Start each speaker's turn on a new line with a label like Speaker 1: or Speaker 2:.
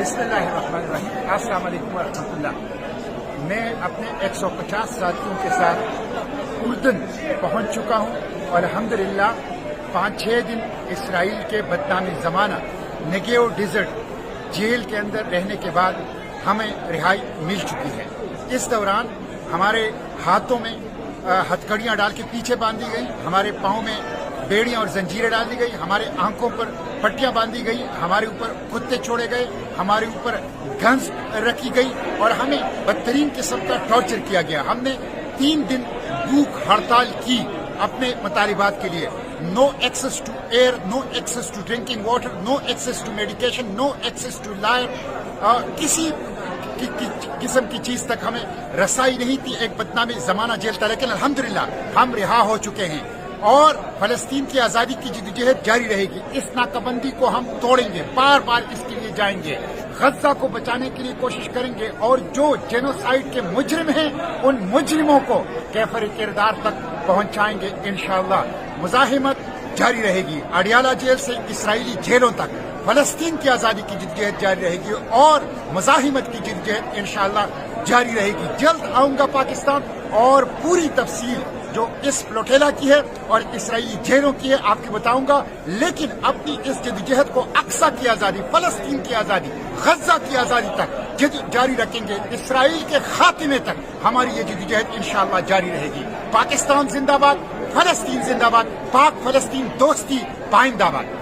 Speaker 1: बिस्मिल्लाहिर्रहमानिर्रहीम। अस्सलाम वालेकुम वरहमतुल्लाह। मैं अपने 150 साथियों के साथ उर्दन पहुंच चुका हूं और अल्हम्दुलिल्लाह 5-6 दिन इसराइल के बदनामी ज़माना नेगेव डेजर्ट जेल के अंदर रहने के बाद हमें रिहाई मिल चुकी है। इस दौरान हमारे हाथों में हथकड़ियाँ डाल के पीछे बांधी गई, हमारे पाँव में बेड़ियाँ और जंजीरें डाल दी गई, हमारे आंखों पर पट्टियां बांधी गई, हमारे ऊपर कुत्ते छोड़े गए, हमारे ऊपर गन्स रखी गई और हमें बदतरीन किस्म का टॉर्चर किया गया। हमने 3 दिन भूख हड़ताल की अपने मुतालिबात के लिए। No access to air, no access to drinking water, no access to medication, no access to lawyer, किसी किस्म की चीज तक हमें रसाई नहीं थी। एक बदनामी जमाना जेल था, लेकिन अल्हम्दुलिल्लाह हम रिहा हो चुके हैं और फलस्तीन की आजादी की जद्दोजहद जारी रहेगी। इस नाकाबंदी को हम तोड़ेंगे, बार बार इसके लिए जाएंगे, गज्जा को बचाने के लिए कोशिश करेंगे और जो जेनोसाइड के मुजरिम हैं उन मुजरिमों को कैफर किरदार तक पहुंचाएंगे इंशाअल्लाह। मुजाहिमत जारी रहेगी, अडियाला जेल से इसराइली जेलों तक फलस्तीन की आजादी की जद्दोजहद जारी रहेगी और मुजाहिमत की जद्दोजहद इंशाअल्लाह जारी रहेगी। जल्द आऊंगा पाकिस्तान और पूरी तफसील जो इस प्लोटेला की है और इसराइली जेलों की है आपको बताऊंगा। लेकिन अपनी इस जद्दोजहद को अक्सा की आजादी, फलस्तीन की आजादी, गज्जा की आजादी तक जारी रखेंगे। इसराइल के खात्मे तक हमारी ये जद्दोजहद इंशाअल्लाह जारी रहेगी। पाकिस्तान जिंदाबाद, फलस्तीन जिंदाबाद, पाक फलस्तीन दोस्ती पाइंदाबाद।